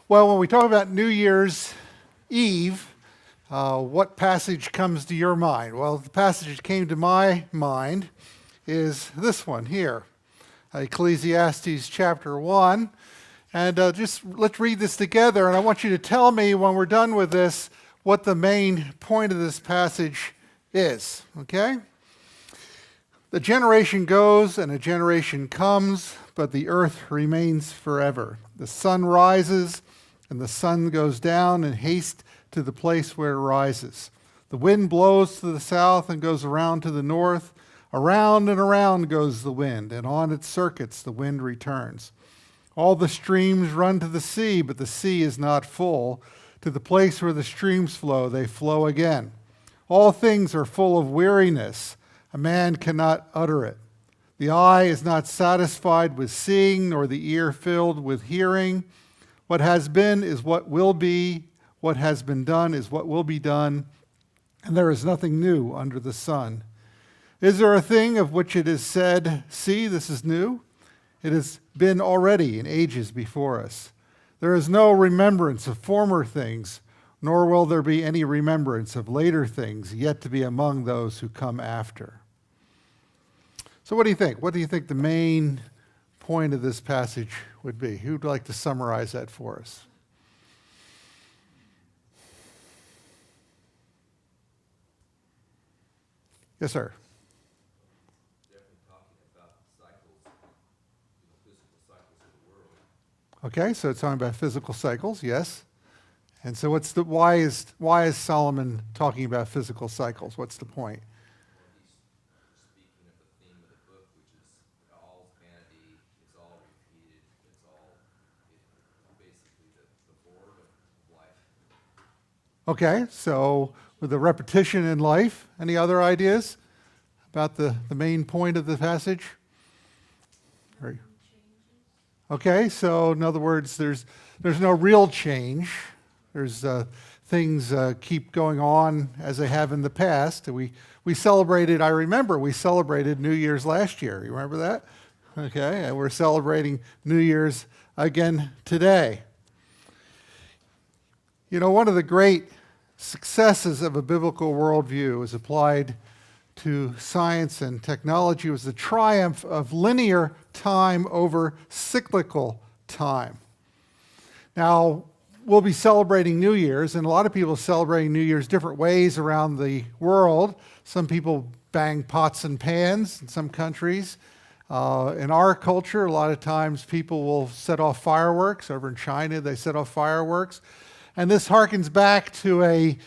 Well, when we talk about New Year's Eve, what passage comes to your mind? Well, the passage that came to my mind is this one here, Ecclesiastes chapter 1. And just let's read this together, and I want you to tell me when we're done with this what the main point of this passage is, okay? The generation goes and a generation comes, but the earth remains forever. The sun rises and the sun goes down in haste to the place where it rises. The wind blows to the south and goes around to the north. Around and around goes the wind, and on its circuits the wind returns. All the streams run to the sea, but the sea is not full. To the place where the streams flow, they flow again. All things are full of weariness. A man cannot utter it. The eye is not satisfied with seeing, nor the ear filled with hearing. What has been is what will be. What has been done is what will be done. And there is nothing new under the sun. Is there a thing of which it is said, "See, this is new"? It has been already in ages before us. There is no remembrance of former things, nor will there be any remembrance of later things yet to be among those who come after. So what do you think? What do you think the main point of this passage would be? Who'd like to summarize that for us? Yes, sir. Okay, so it's talking about physical cycles, yes. And so why is Solomon talking about physical cycles? What's the point? He's speaking of the theme of the book, which is all vanity, it's all repeated, it's basically the board of life. Okay, so with the repetition in life, any other ideas about the main point of the passage? Okay, so in other words, there's no real change. There's things keep going on as they have in the past. We celebrated, I remember we celebrated New Year's last year. You remember that? Okay, and we're celebrating New Year's again today. You know, one of the great successes of a biblical worldview as applied to science and technology was the triumph of linear time over cyclical time. Now, we'll be celebrating New Year's, and a lot of people are celebrating New Year's different ways around the world. Some people bang pots and pans in some countries. In our culture, a lot of times people will set off fireworks. Over in China, they set off fireworks. And this harkens back to a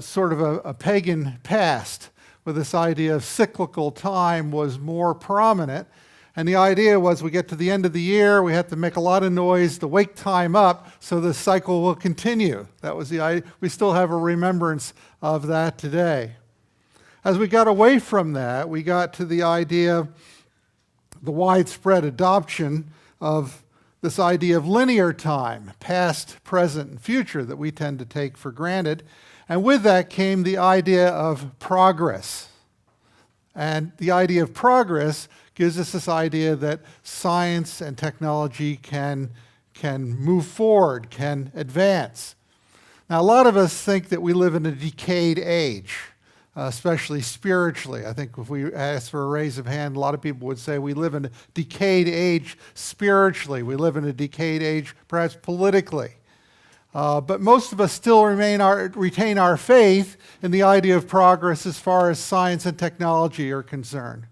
sort of a pagan past, where this idea of cyclical time was more prominent. And the idea was we get to the end of the year, we have to make a lot of noise to wake time up so the cycle will continue. That was the idea. We still have a remembrance of that today. As we got away from that, we got to the idea, the widespread adoption of this idea of linear time, past, present, and future, that we tend to take for granted. And with that came the idea of progress. And the idea of progress gives us this idea that science and technology can move forward, can advance. Now, a lot of us think that we live in a decayed age, especially spiritually. I think if we ask for a raise of hand, a lot of people would say we live in a decayed age spiritually. We live in a decayed age perhaps politically. But most of us still retain our faith in the idea of progress as far as science and technology are concerned.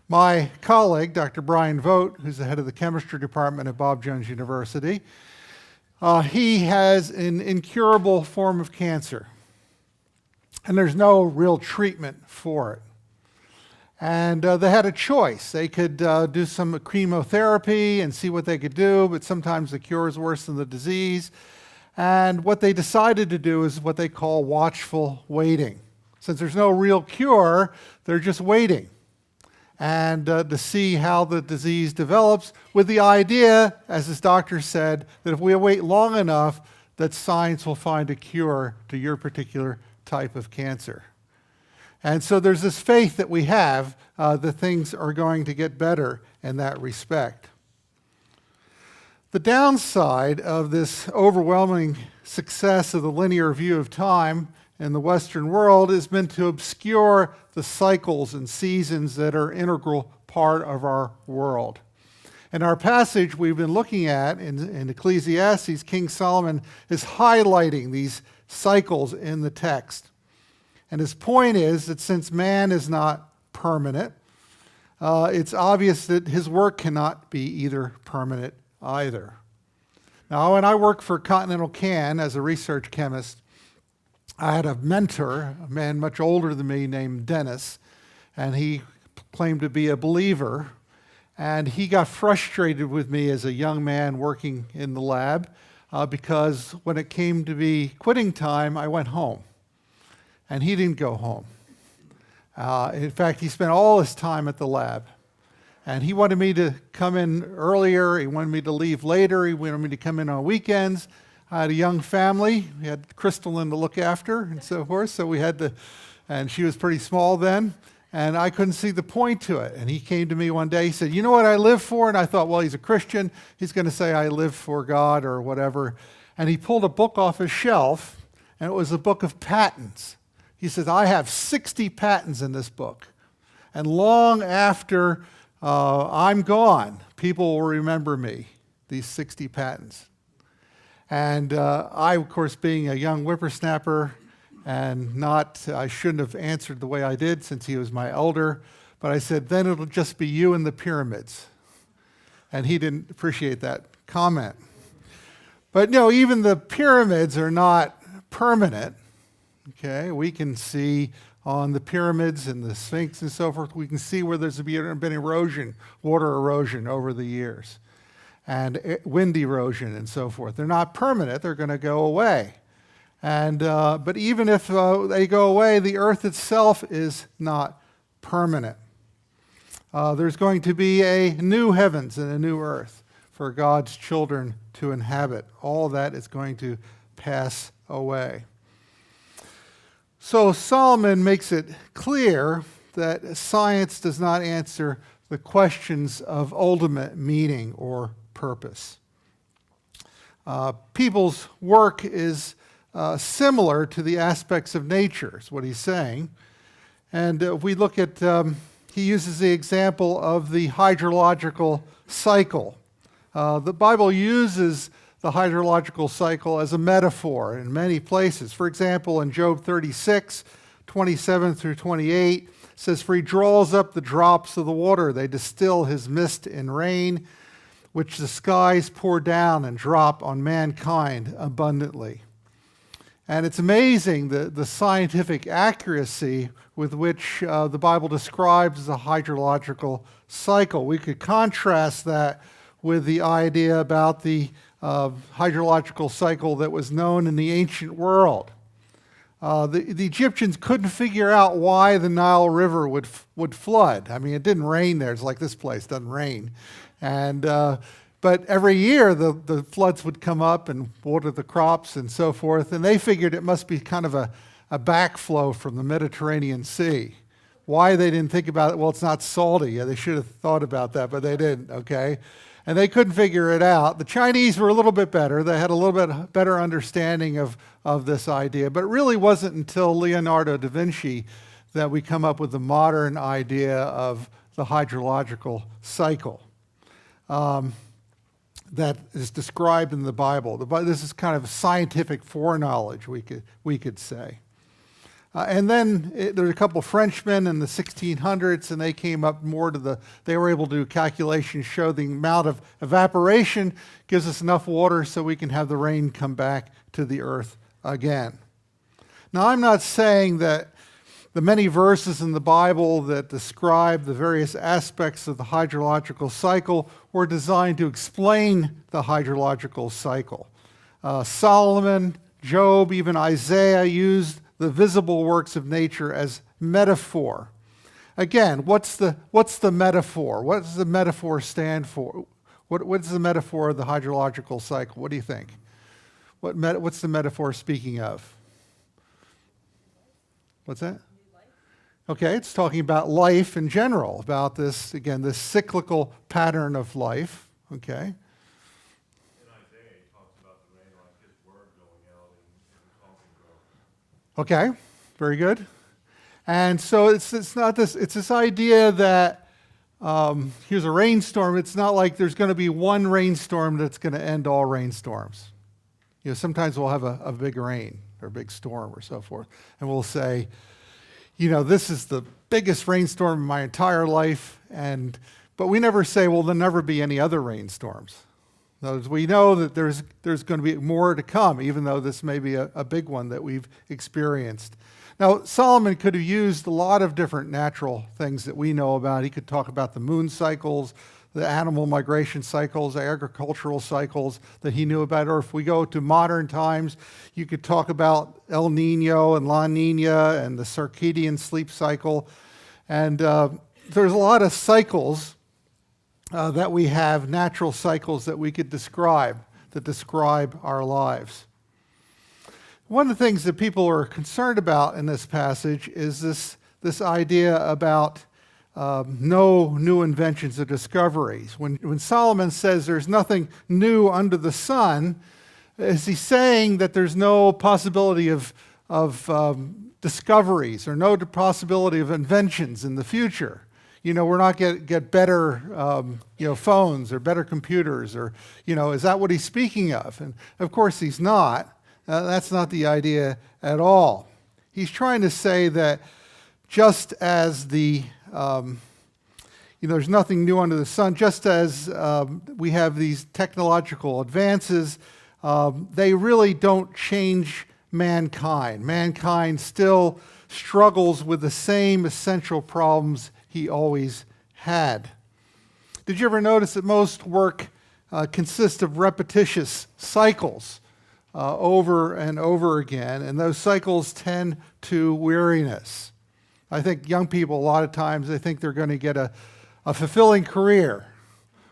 My colleague, Dr. Brian Vogt, who's the head of the chemistry department at Bob Jones University, he has an incurable form of cancer. And there's no real treatment for it. And they had a choice. They could do some chemotherapy and see what they could do, but sometimes the cure is worse than the disease. And what they decided to do is what they call watchful waiting. Since there's no real cure, they're just waiting and to see how the disease develops, with the idea, as this doctor said, that if we wait long enough, that science will find a cure to your particular type of cancer. And so there's this faith that we have that things are going to get better in that respect. The downside of this overwhelming success of the linear view of time in the Western world has been to obscure the cycles and seasons that are an integral part of our world. In our passage we've been looking at in Ecclesiastes, King Solomon is highlighting these cycles in the text. And his point is that since man is not permanent, it's obvious that his work cannot be either permanent either. Now, when I worked for Continental Can as a research chemist, I had a mentor, a man much older than me named Dennis, and he claimed to be a believer. And he got frustrated with me as a young man working in the lab because when it came to be quitting time, I went home. And he didn't go home. In fact, he spent all his time at the lab. And he wanted me to come in earlier. He wanted me to leave later. He wanted me to come in on weekends. I had a young family. We had Crystalline to look after and so forth. So we had to, and she was pretty small then. And I couldn't see the point to it. And he came to me one day. He said, "You know what I live for?" And I thought, well, he's a Christian. He's going to say I live for God or whatever. And he pulled a book off his shelf, and it was a book of patents. He says, "I have 60 patents in this book. And long after I'm gone, people will remember me, these 60 patents." And I, of course, being a young whippersnapper, and I shouldn't have answered the way I did since he was my elder, but I said, "Then it'll just be you and the pyramids." And he didn't appreciate that comment. But no, even the pyramids are not permanent. Okay, we can see on the pyramids and the Sphinx and so forth, we can see where there's been erosion, water erosion over the years, and wind erosion and so forth. They're not permanent, they're going to go away. And but even if they go away, the earth itself is not permanent. There's going to be a new heavens and a new earth for God's children to inhabit. All that is going to pass away. So Solomon makes it clear that science does not answer the questions of ultimate meaning or purpose. People's work is similar to the aspects of nature, is what he's saying. And if we look at, he uses the example of the hydrological cycle. The Bible uses the hydrological cycle as a metaphor in many places. For example, in Job 36, 27 through 28, it says, "For he draws up the drops of the water. They distill his mist in rain, which the skies pour down and drop on mankind abundantly." And it's amazing the scientific accuracy with which the Bible describes the hydrological cycle. We could contrast that with the idea about the hydrological cycle that was known in the ancient world. The Egyptians couldn't figure out why the Nile River would flood. I mean, it didn't rain there. It's like this place, doesn't rain. And but every year the floods would come up and water the crops and so forth, and they figured it must be kind of a backflow from the Mediterranean Sea. Why they didn't think about it? Well, it's not salty. Yeah, they should have thought about that, but they didn't, okay? And they couldn't figure it out. The Chinese were a little bit better. They had a little bit better understanding of this idea, but it really wasn't until Leonardo da Vinci that we come up with the modern idea of the hydrological cycle that is described in the Bible. This is kind of scientific foreknowledge, we could say. And then there were a couple of Frenchmen in the 1600s, and they came up more to they were able to do calculations, show the amount of evaporation gives us enough water so we can have the rain come back to the earth again. Now, I'm not saying that the many verses in the Bible that describe the various aspects of the hydrological cycle were designed to explain the hydrological cycle. Solomon, Job, even Isaiah used the visible works of nature as metaphor. Again, what's the metaphor? What does the metaphor stand for? What's the metaphor of the hydrological cycle? What do you think? What's the metaphor speaking of? What's that? Okay, it's talking about life in general, about this, again, this cyclical pattern of life, okay? Okay, very good. And so it's not this, it's this idea that here's a rainstorm. It's not like there's going to be one rainstorm that's going to end all rainstorms. You know, sometimes we'll have a big rain or a big storm or so forth, and we'll say, you know, this is the biggest rainstorm in my entire life, but we never say, well, there'll never be any other rainstorms. In other words, we know that there's going to be more to come, even though this may be a big one that we've experienced. Now, Solomon could have used a lot of different natural things that we know about. He could talk about the moon cycles, the animal migration cycles, agricultural cycles that he knew about. Or if we go to modern times, you could talk about El Nino and La Nina and the circadian sleep cycle. And there's a lot of cycles that we have, natural cycles that we could describe, that describe our lives. One of the things that people are concerned about in this passage is this idea about no new inventions or discoveries. When Solomon says there's nothing new under the sun, is he saying that there's no possibility of discoveries or no possibility of inventions in the future? You know, we're not get better phones or better computers, or, you know, is that what he's speaking of? And of course he's not. That's not the idea at all. He's trying to say that just as there's nothing new under the sun, just as we have these technological advances, they really don't change mankind. Mankind still struggles with the same essential problems he always had. Did you ever notice that most work consists of repetitious cycles over and over again, and those cycles tend to weariness? I think young people, a lot of times, they think they're going to get a fulfilling career.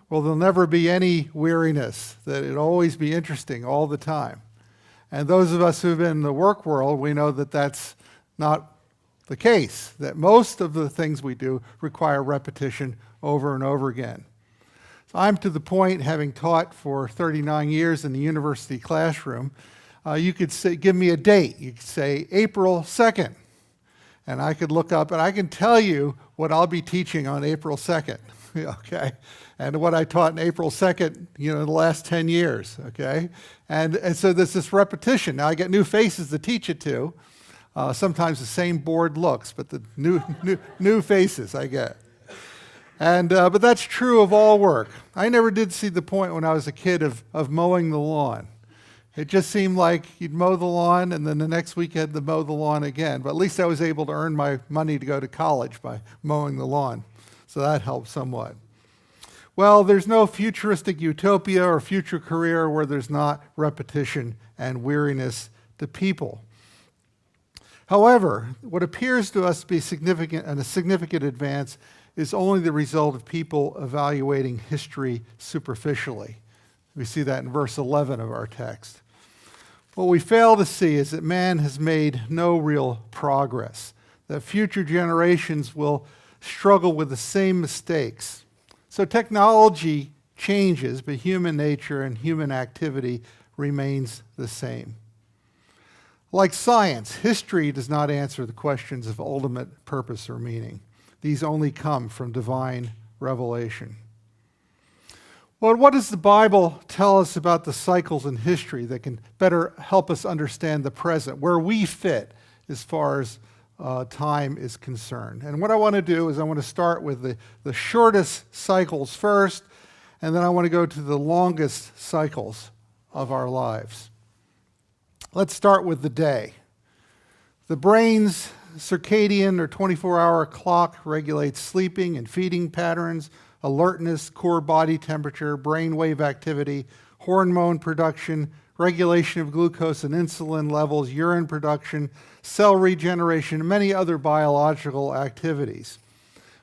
Well, there'll never be any weariness, that it'll always be interesting all the time. And those of us who've been in the work world, we know that that's not the case, that most of the things we do require repetition over and over again. So I'm to the point, having taught for 39 years in the university classroom, you could say, give me a date. You could say April 2nd. And I could look up and I can tell you what I'll be teaching on April 2nd, okay? And what I taught in April 2nd, the last 10 years, okay? And so there's this repetition. Now I get new faces to teach it to. Sometimes the same board looks, but the new faces I get. And but that's true of all work. I never did see the point when I was a kid of mowing the lawn. It just seemed like you'd mow the lawn, and then the next week you had to mow the lawn again. But at least I was able to earn my money to go to college by mowing the lawn. So that helped somewhat. Well, there's no futuristic utopia or future career where there's not repetition and weariness to people. However, what appears to us to be significant and a significant advance is only the result of people evaluating history superficially. We see that in verse 11 of our text. What we fail to see is that man has made no real progress, that future generations will struggle with the same mistakes. So technology changes, but human nature and human activity remains the same. Like science, history does not answer the questions of ultimate purpose or meaning. These only come from divine revelation. Well, what does the Bible tell us about the cycles in history that can better help us understand the present, where we fit as far as time is concerned? And what I want to do is I want to start with the shortest cycles first, and then I want to go to the longest cycles of our lives. Let's start with the day. The brain's circadian or 24-hour clock regulates sleeping and feeding patterns, alertness, core body temperature, brainwave activity, hormone production, regulation of glucose and insulin levels, urine production, cell regeneration, and many other biological activities.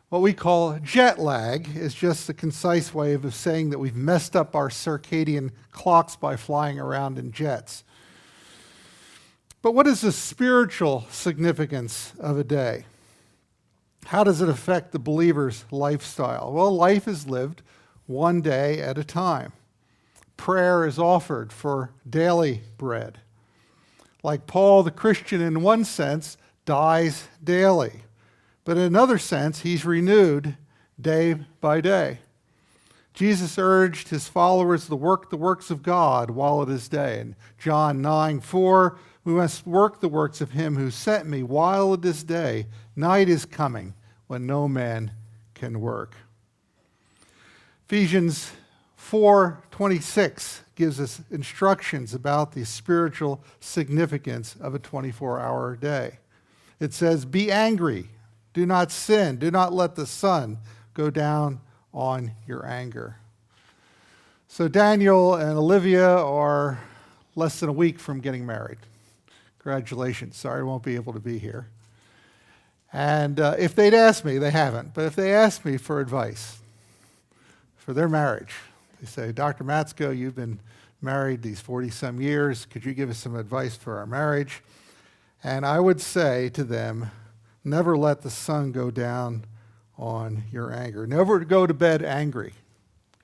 What we call jet lag is just a concise way of saying that we've messed up our circadian clocks by flying around in jets. But what is the spiritual significance of a day? How does it affect the believer's lifestyle? Well, life is lived one day at a time. Prayer is offered for daily bread. Like Paul, the Christian in one sense dies daily, but in another sense, he's renewed day by day. Jesus urged his followers to work the works of God while it is day. In John 9:4, we must work the works of him who sent me while it is day. Night is coming when no man can work. Ephesians 4:26 gives us instructions about the spiritual significance of a 24-hour day. It says, "Be angry, do not sin, do not let the sun go down on your anger." So Daniel and Olivia are less than a week from getting married. Congratulations. Sorry I won't be able to be here. And if they'd asked me, they haven't, but if they asked me for advice for their marriage, they say, "Dr. Matzko, you've been married these 40-some years. Could you give us some advice for our marriage?" And I would say to them, never let the sun go down on your anger. Never go to bed angry.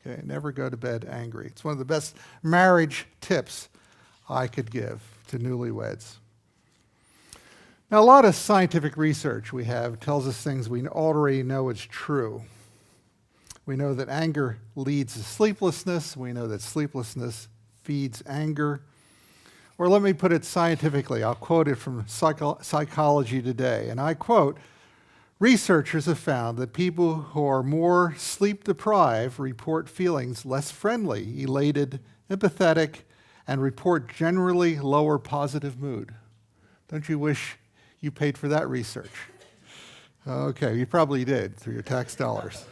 Okay, never go to bed angry. It's one of the best marriage tips I could give to newlyweds. Now, a lot of scientific research we have tells us things we already know is true. We know that anger leads to sleeplessness. We know that sleeplessness feeds anger. Or let me put it scientifically. I'll quote it from Psychology Today. And I quote, "Researchers have found that people who are more sleep-deprived report feelings less friendly, elated, empathetic, and report generally lower positive mood." Don't you wish you paid for that research? Okay, you probably did through your tax dollars.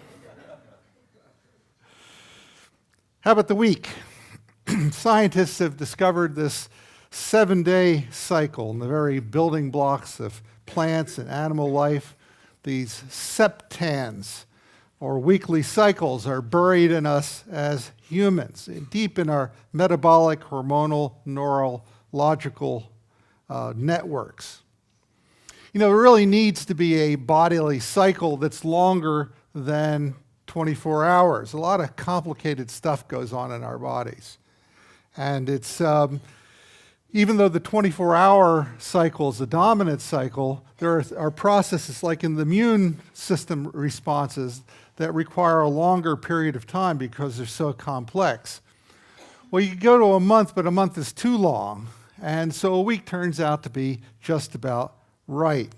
How about the week? Scientists have discovered this 7-day cycle in the very building blocks of plants and animal life. These septans, or weekly cycles, are buried in us as humans, deep in our metabolic, hormonal, neurological networks. You know, there really needs to be a bodily cycle that's longer than 24 hours. A lot of complicated stuff goes on in our bodies. And it's, even though the 24-hour cycle is the dominant cycle, there are processes like in the immune system responses that require a longer period of time because they're so complex. Well, you could go to a month, but a month is too long. And so a week turns out to be just about right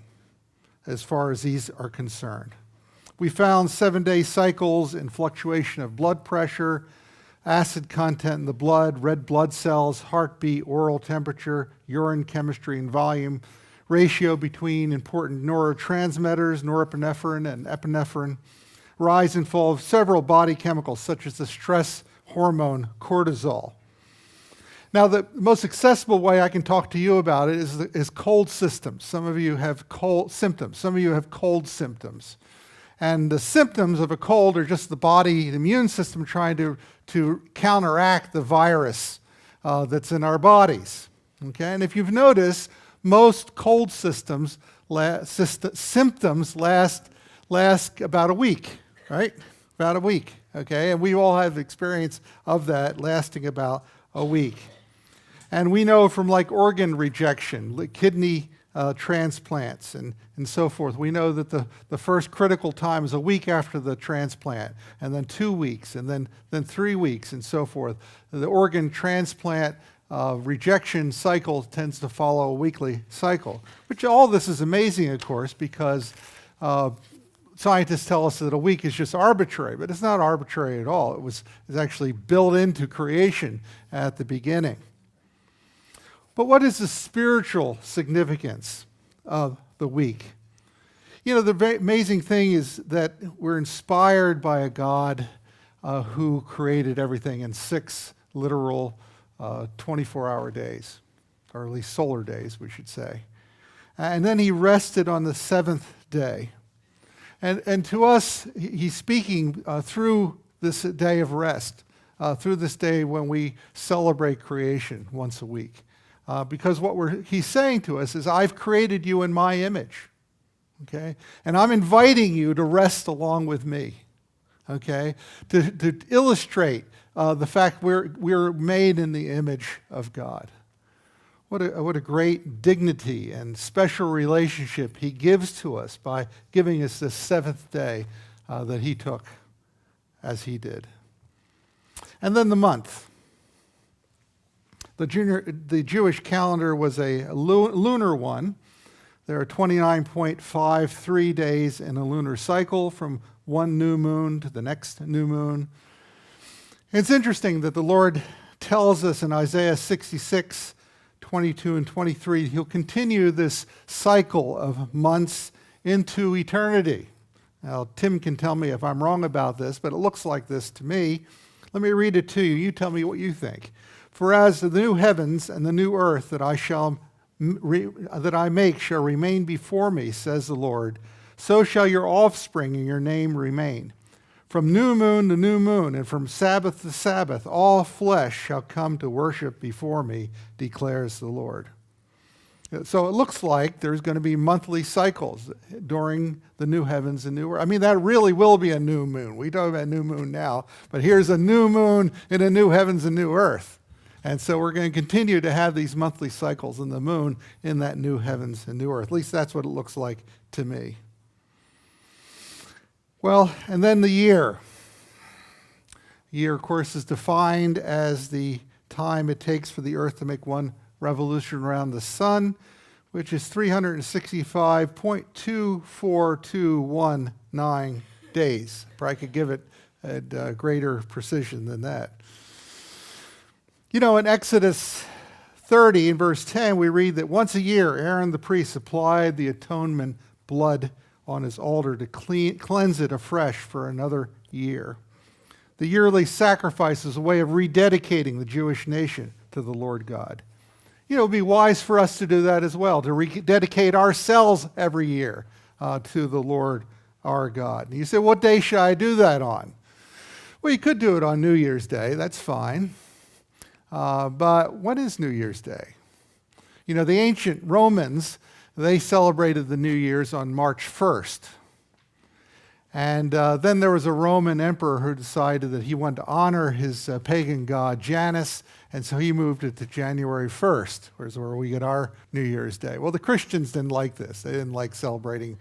as far as these are concerned. We found 7-day cycles in fluctuation of blood pressure, acid content in the blood, red blood cells, heartbeat, oral temperature, urine chemistry and volume, ratio between important neurotransmitters, norepinephrine and epinephrine, rise and fall of several body chemicals such as the stress hormone cortisol. Now, the most accessible way I can talk to you about it is cold systems. Some of you have cold symptoms. Some of you have cold symptoms. And the symptoms of a cold are just the body, the immune system trying to counteract the virus that's in our bodies. Okay? And if you've noticed, most cold symptoms last about a week, right? About a week, okay? And we all have experience of that lasting about a week. And we know from like organ rejection, like kidney transplants and so forth. We know that the first critical time is a week after the transplant, and then 2 weeks, and then 3 weeks, and so forth. The organ transplant rejection cycle tends to follow a weekly cycle, which all this is amazing, of course, because scientists tell us that a week is just arbitrary, but it's not arbitrary at all. It's actually built into creation at the beginning. But what is the spiritual significance of the week? You know, the amazing thing is that we're inspired by a God who created everything in 6 literal 24-hour days, or at least solar days, we should say. And then he rested on the 7th day. And to us, he's speaking through this day of rest, through this day when we celebrate creation once a week. Because what he's saying to us is, I've created you in my image, okay? And I'm inviting you to rest along with me, okay? To illustrate the fact we're made in the image of God. What a great dignity and special relationship he gives to us by giving us this seventh day that he took as he did. And then the month. The Jewish calendar was a lunar one. There are 29.53 days in a lunar cycle from one new moon to the next new moon. It's interesting that the Lord tells us in Isaiah 66, 22 and 23, he'll continue this cycle of months into eternity. Now, Tim can tell me if I'm wrong about this, but it looks like this to me. Let me read it to you. You tell me what you think. For as the new heavens and the new earth that I make shall remain before me, says the Lord, so shall your offspring and your name remain. From new moon to new moon, and from Sabbath to Sabbath, all flesh shall come to worship before me, declares the Lord. So it looks like there's going to be monthly cycles during the new heavens and new earth. I mean, that really will be a new moon. We talk about new moon now, but here's a new moon in a new heavens and new earth. And so we're going to continue to have these monthly cycles in the moon in that new heavens and new earth. At least that's what it looks like to me. Well, and then the year. The year, of course, is defined as the time it takes for the earth to make one revolution around the sun, which is 365.24219 days. Probably could give it a greater precision than that. You know, in Exodus 30, in verse 10, we read that once a year, Aaron the priest applied the atonement blood on his altar to cleanse it afresh for another year. The yearly sacrifice is a way of rededicating the Jewish nation to the Lord God. You know, it would be wise for us to do that as well, to rededicate ourselves every year to the Lord our God. And you say, what day should I do that on? Well, you could do it on New Year's Day. That's fine. But what is New Year's Day? You know, the ancient Romans, they celebrated the New Year's on March 1st. And then there was a Roman emperor who decided that he wanted to honor his pagan god Janus, and so he moved it to January 1st, where we get our New Year's Day. Well, the Christians didn't like this. They didn't like celebrating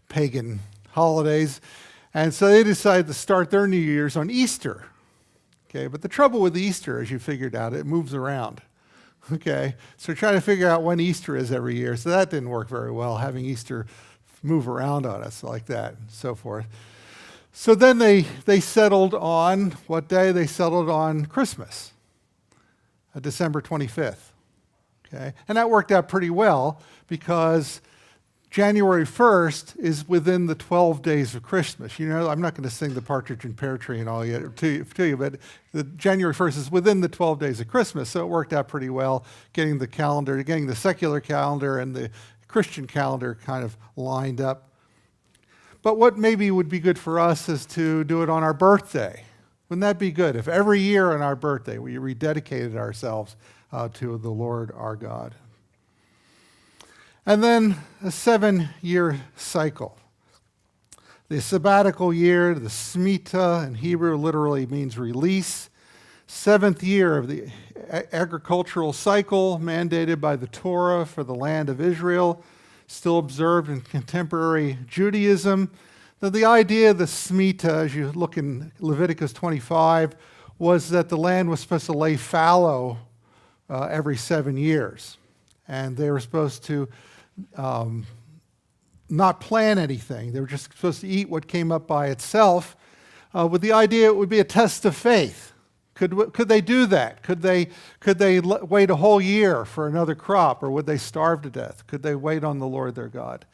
pagan holidays, and so they decided to start their New Year's on Easter. Okay, but the trouble with Easter, as you figured out, it moves around. Okay, so trying to figure out when Easter is every year, so that didn't work very well, having Easter move around on us like that and so forth. So then they settled on, what day? They settled on Christmas, December 25th. Okay, and that worked out pretty well because January 1st is within the 12 days of Christmas. You know, I'm not going to sing the Partridge and Pear Tree and all yet to you, but the January 1st is within the 12 days of Christmas, so it worked out pretty well getting the secular calendar and the Christian calendar kind of lined up. But what maybe would be good for us is to do it on our birthday. Wouldn't that be good if every year on our birthday we rededicated ourselves to the Lord our God? And then a 7-year cycle. The sabbatical year, the Shemitah in Hebrew literally means release. 7th year of the agricultural cycle mandated by the Torah for the land of Israel, still observed in contemporary Judaism. Now, the idea of the Shemitah, as you look in Leviticus 25, was that the land was supposed to lay fallow every 7 years. And they were supposed to not plant anything. They were just supposed to eat what came up by itself, with the idea it would be a test of faith. Could they do that? Could they wait a whole year for another crop, or would they starve to death? Could they wait on the Lord their God?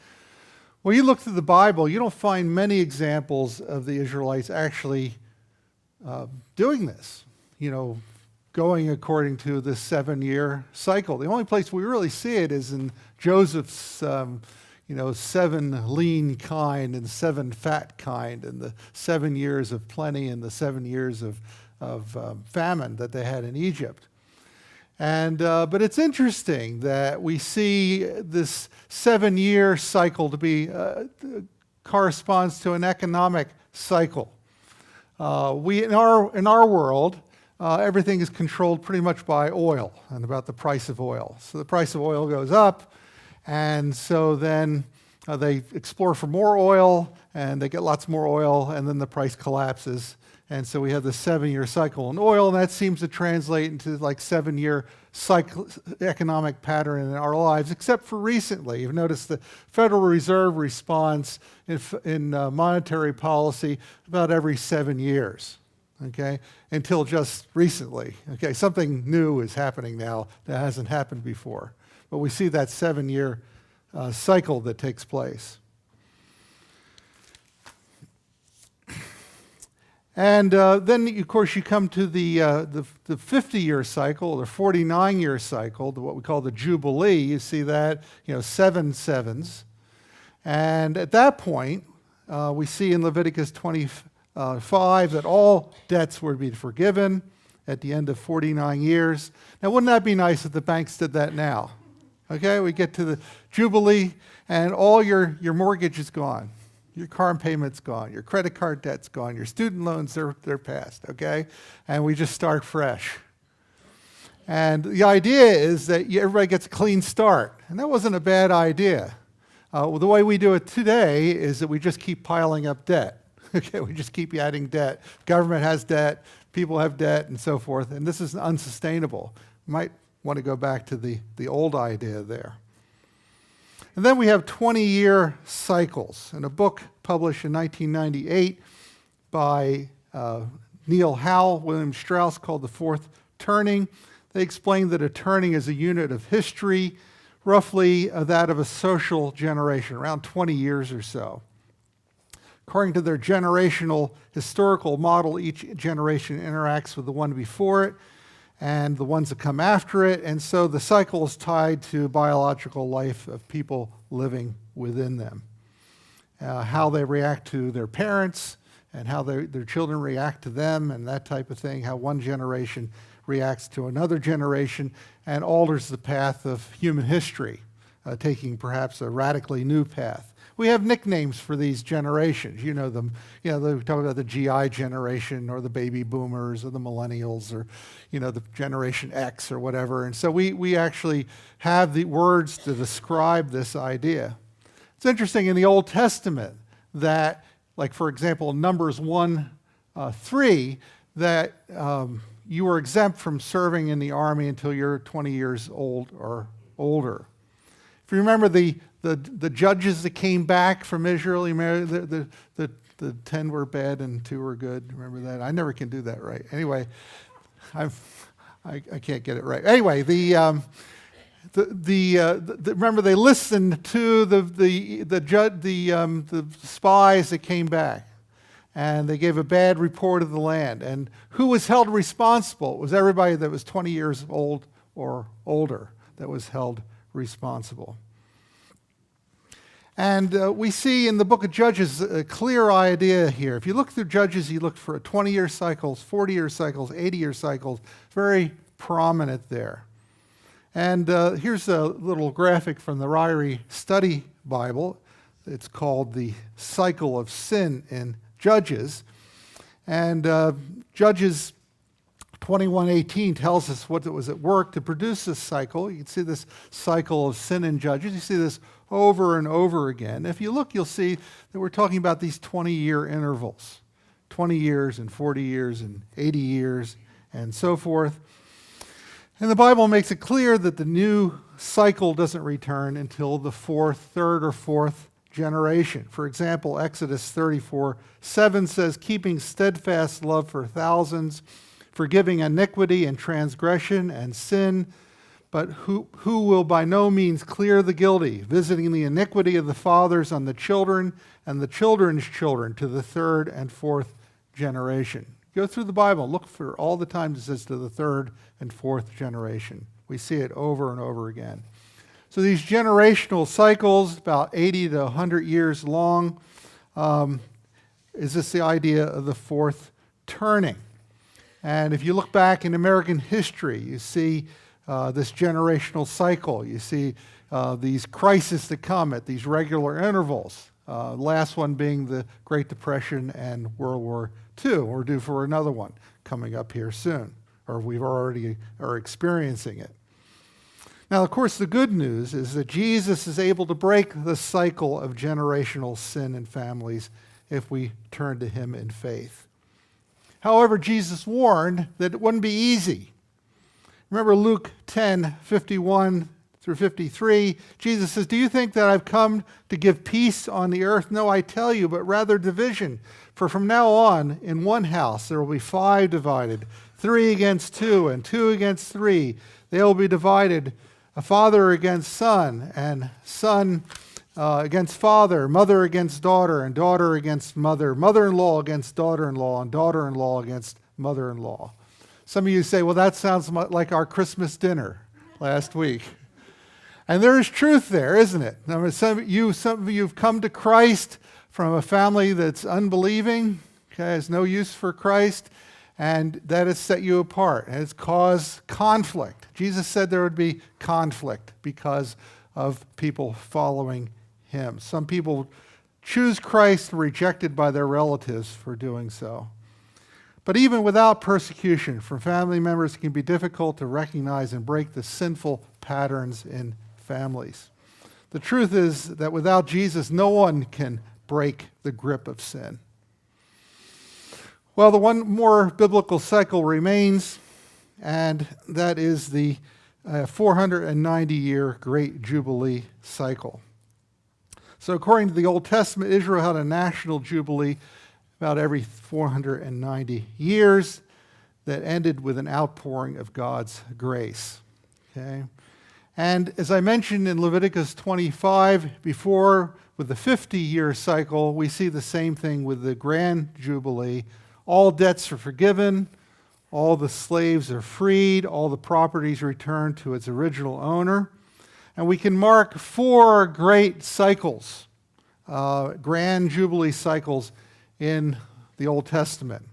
Well, you look through the Bible, you don't find many examples of the Israelites actually doing this, you know, going according to this 7-year cycle. The only place we really see it is in Joseph's 7 lean kine and 7 fat kine, and the 7 years of plenty and the 7 years of famine that they had in Egypt. And but it's interesting that we see this 7-year cycle to be corresponds to an economic cycle. We in our world, everything is controlled pretty much by oil and about the price of oil. So the price of oil goes up, and so then they explore for more oil, and they get lots more oil, and then the price collapses. And so we have the 7-year cycle in oil, and that seems to translate into like 7-year cycle economic pattern in our lives, except for recently. You've noticed the Federal Reserve response in monetary policy about every 7 years, okay, until just recently. Okay, something new is happening now that hasn't happened before. But we see that 7-year cycle that takes place. And then, of course, you come to the 50-year cycle, the 49-year cycle, what we call the Jubilee. You see that, 7 sevens. And at that point, we see in Leviticus 25 that all debts were to be forgiven at the end of 49 years. Now, wouldn't that be nice if the banks did that now? Okay, we get to the Jubilee, and all your mortgage is gone. Your car payment's gone. Your credit card debt's gone. Your student loans, they're passed, okay? And we just start fresh. And the idea is that everybody gets a clean start. And that wasn't a bad idea. The way we do it today is that we just keep piling up debt. Okay, we just keep adding debt. Government has debt, people have debt, and so forth. And this is unsustainable. You might want to go back to the old idea there. And then we have 20-year cycles. In a book published in 1998 by Neil Howell, William Strauss, called The Fourth Turning, they explain that a turning is a unit of history, roughly that of a social generation, around 20 years or so. According to their generational historical model, each generation interacts with the one before it and the ones that come after it, and so the cycle is tied to biological life of people living within them. How they react to their parents and how their children react to them and that type of thing, how one generation reacts to another generation and alters the path of human history, taking perhaps a radically new path. We have nicknames for these generations. You know them. They talk about the GI generation or the baby boomers or the millennials or, the Generation X or whatever. And so we actually have the words to describe this idea. It's interesting in the Old Testament that, like, for example, Numbers 1:3, that you were exempt from serving in the army until you're 20 years old or older. If you remember the judges that came back from Israel, you remember the 10 were bad and 2 were good. Remember that? I never can do that right. Anyway, I can't get it right. Anyway, remember they listened to the spies that came back, and they gave a bad report of the land. And who was held responsible? It was everybody that was 20 years old or older that was held responsible. And we see in the book of Judges a clear idea here. If you look through Judges, you look for 20-year cycles, 40-year cycles, 80-year cycles, very prominent there. And here's a little graphic from the Ryrie Study Bible. It's called The Cycle of Sin in Judges. And Judges 21:18 tells us what was at work to produce this cycle. You can see this cycle of sin in Judges. You see this over and over again. If you look, you'll see that we're talking about these 20-year intervals, 20 years and 40 years and 80 years and so forth. And the Bible makes it clear that the new cycle doesn't return until the third or fourth generation. For example, Exodus 34:7 says, keeping steadfast love for thousands, forgiving iniquity and transgression and sin, but who will by no means clear the guilty, visiting the iniquity of the fathers on the children and the children's children to the third and fourth generation. Go through the Bible, look for all the times it says to the third and fourth generation. We see it over and over again. So these generational cycles, about 80 to 100 years long, is this the idea of the fourth turning. And if you look back in American history, you see this generational cycle. You see these crises that come at these regular intervals. Last one being the Great Depression and World War II. We're due for another one coming up here soon. or we've already are experiencing it. Now, of course, the good news is that Jesus is able to break the cycle of generational sin in families if we turn to him in faith. However, Jesus warned that it wouldn't be easy. Remember Luke 10:51 through 53, Jesus says, "Do you think that I've come to give peace on the earth? No, I tell you, but rather division. For from now on, in one house there will be 5 divided, 3 against 2, and 2 against 3. They will be divided, a father against son, and son against father, mother against daughter, and daughter against mother, mother-in-law against daughter-in-law, and daughter-in-law against mother-in-law." Some of you say, well, that sounds like our Christmas dinner last week. And there is truth there, isn't it? I mean, some of you have come to Christ from a family that's unbelieving, has no use for Christ, and that has set you apart, and it's caused conflict. Jesus said there would be conflict because of people following him. Some people choose Christ, rejected by their relatives for doing so. But even without persecution from family members, it can be difficult to recognize and break the sinful patterns in families. The truth is that without Jesus, no one can break the grip of sin. Well, the one more biblical cycle remains, and that is the 490-year Great Jubilee cycle. So according to the Old Testament, Israel had a national jubilee about every 490 years that ended with an outpouring of God's grace. Okay? And as I mentioned in Leviticus 25 before, with the 50-year cycle, we see the same thing with the Grand Jubilee. All debts are forgiven, all the slaves are freed, all the properties returned to its original owner. And we can mark 4 great cycles, Grand Jubilee cycles in the Old Testament.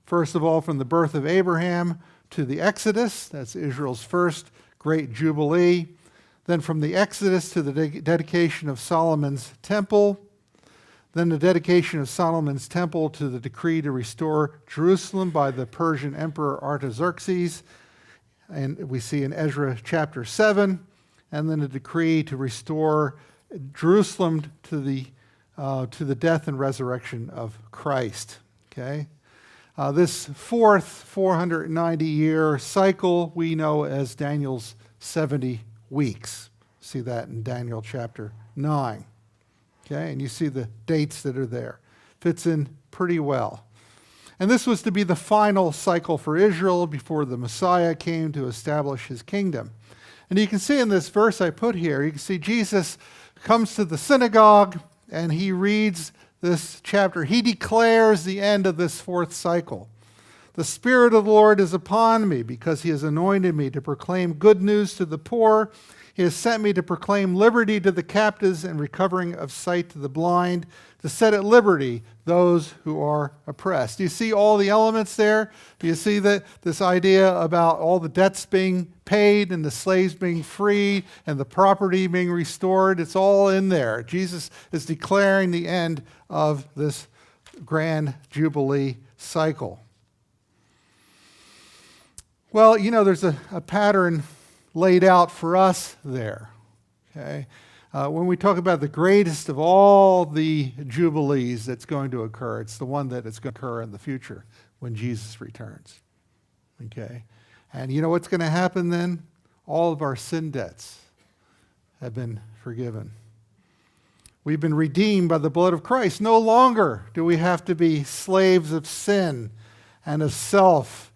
First of all, from the birth of Abraham to the Exodus, that's Israel's first Great Jubilee. Then from the Exodus to the dedication of Solomon's temple. Then the dedication of Solomon's temple to the decree to restore Jerusalem by the Persian Emperor Artaxerxes. And we see in Ezra chapter 7. And then a decree to restore Jerusalem to the death and resurrection of Christ. Okay? This fourth 490-year cycle we know as Daniel's 70 weeks. See that in Daniel chapter 9. Okay, and you see the dates that are there. Fits in pretty well. And this was to be the final cycle for Israel before the Messiah came to establish his kingdom. And you can see in this verse I put here, you can see Jesus comes to the synagogue and he reads this chapter. He declares the end of this 4th cycle. "The Spirit of the Lord is upon me because he has anointed me to proclaim good news to the poor. He has sent me to proclaim liberty to the captives and recovering of sight to the blind, to set at liberty those who are oppressed." Do you see all the elements there? Do you see that this idea about all the debts being paid and the slaves being freed and the property being restored? It's all in there. Jesus is declaring the end of this Grand Jubilee cycle. Well, you know, there's a pattern laid out for us there. Okay? When we talk about the greatest of all the jubilees that's going to occur, it's the one that is going to occur in the future when Jesus returns. Okay? And you know what's going to happen then? All of our sin debts have been forgiven. We've been redeemed by the blood of Christ. No longer do we have to be slaves of sin and of self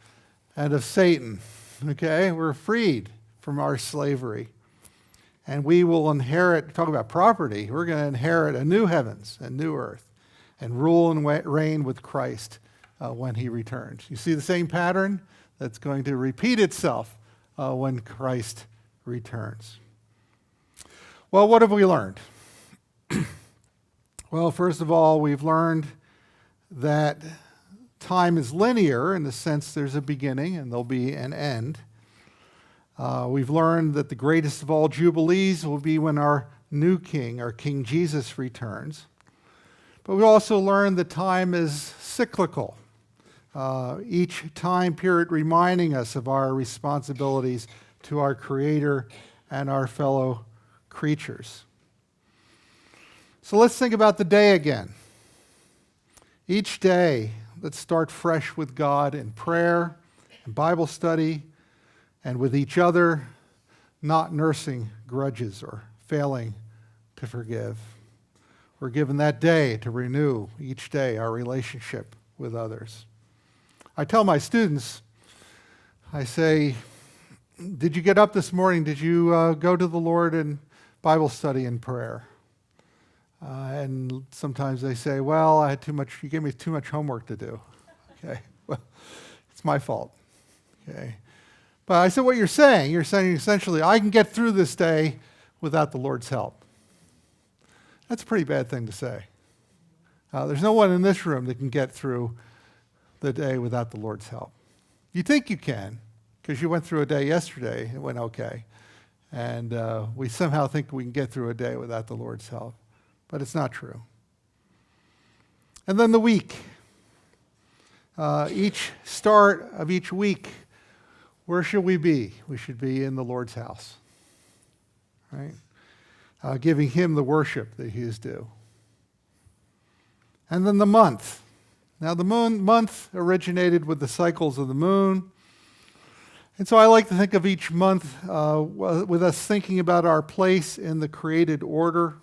and of Satan. Okay? We're freed from our slavery. And we will inherit, talk about property, we're going to inherit a new heavens and new earth and rule and reign with Christ when he returns. You see the same pattern that's going to repeat itself when Christ returns. Well, what have we learned? Well, first of all, we've learned that time is linear in the sense there's a beginning and there'll be an end. We've learned that the greatest of all jubilees will be when our new king, our King Jesus, returns. But we also learned that time is cyclical. each time period reminding us of our responsibilities to our Creator and our fellow creatures. So let's think about the day again. Each day, let's start fresh with God in prayer and Bible study and with each other, not nursing grudges or failing to forgive. We're given that day to renew each day our relationship with others. I tell my students, I say, did you get up this morning? Did you go to the Lord in Bible study and prayer? And sometimes they say, well, I had too much, you gave me too much homework to do. Okay, well, it's my fault. Okay. But I said, what you're saying essentially, I can get through this day without the Lord's help. That's a pretty bad thing to say. There's no one in this room that can get through the day without the Lord's help. You think you can, because you went through a day yesterday, it went okay. And we somehow think we can get through a day without the Lord's help. But it's not true. And then the week. Each start of each week, where should we be? We should be in the Lord's house, right? Giving Him the worship that He is due. And then the month. Now the month originated with the cycles of the moon. And so I like to think of each month with us thinking about our place in the created order.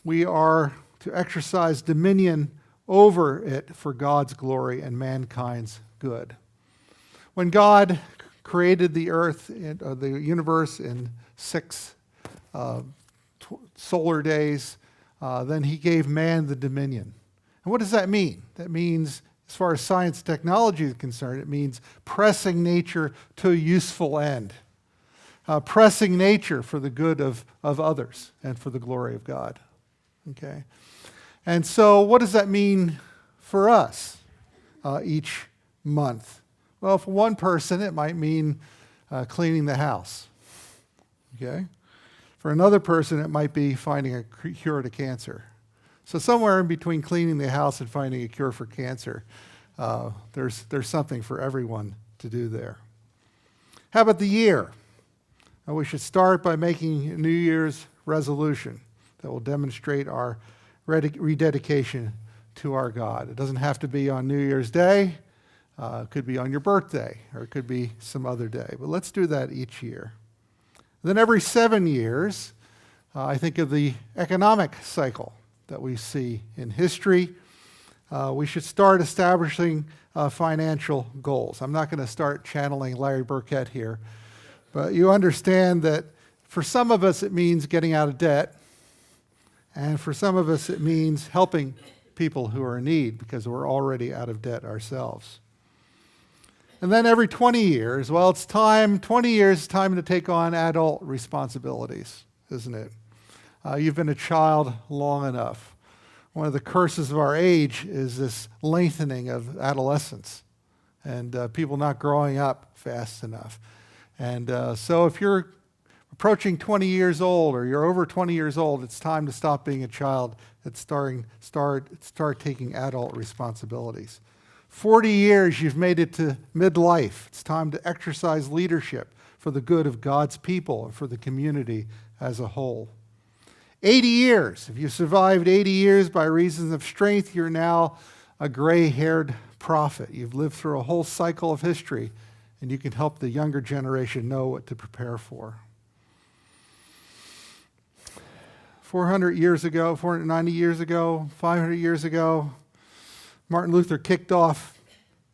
We are to exercise dominion over it for God's glory and mankind's good. When God created the earth, the universe in 6 solar days, then He gave man the dominion. And what does that mean? That means, as far as science and technology is concerned, it means pressing nature to a useful end. Pressing nature for the good of others and for the glory of God. Okay? And so what does that mean for us each month? Well, for one person, it might mean cleaning the house. Okay? For another person, it might be finding a cure to cancer. So somewhere in between cleaning the house and finding a cure for cancer, there's something for everyone to do there. How about the year? We should start by making a New Year's resolution that will demonstrate our rededication to our God. It doesn't have to be on New Year's Day. It could be on your birthday, or it could be some other day. But let's do that each year. Then every 7 years, I think of the economic cycle that we see in history. We should start establishing financial goals. I'm not going to start channeling Larry Burkett here, but you understand that for some of us it means getting out of debt, and for some of us it means helping people who are in need because we're already out of debt ourselves. And then every 20 years, well, it's time, 20 years, time to take on adult responsibilities, isn't it? You've been a child long enough. One of the curses of our age is this lengthening of adolescence and people not growing up fast enough. And so if you're approaching 20 years old or you're over 20 years old, it's time to stop being a child and start taking adult responsibilities. 40 years, you've made it to midlife. It's time to exercise leadership for the good of God's people and for the community as a whole. 80 years. If you survived 80 years by reasons of strength, you're now a gray-haired prophet. You've lived through a whole cycle of history, and you can help the younger generation know what to prepare for. 400 years ago, 490 years ago, 500 years ago, Martin Luther kicked off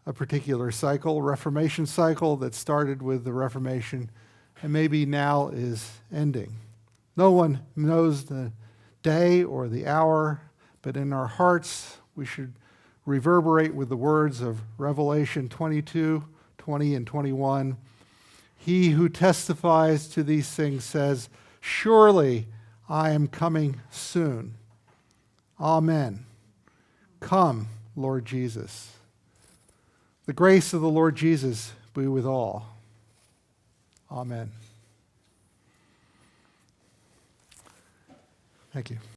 a particular cycle, Reformation cycle, that started with the Reformation and maybe now is ending. No one knows the day or the hour, but in our hearts we should reverberate with the words of Revelation 22, 20, and 21. He who testifies to these things says, "Surely I am coming soon. Amen. Come, Lord Jesus." The grace of the Lord Jesus be with all. Amen. Thank you.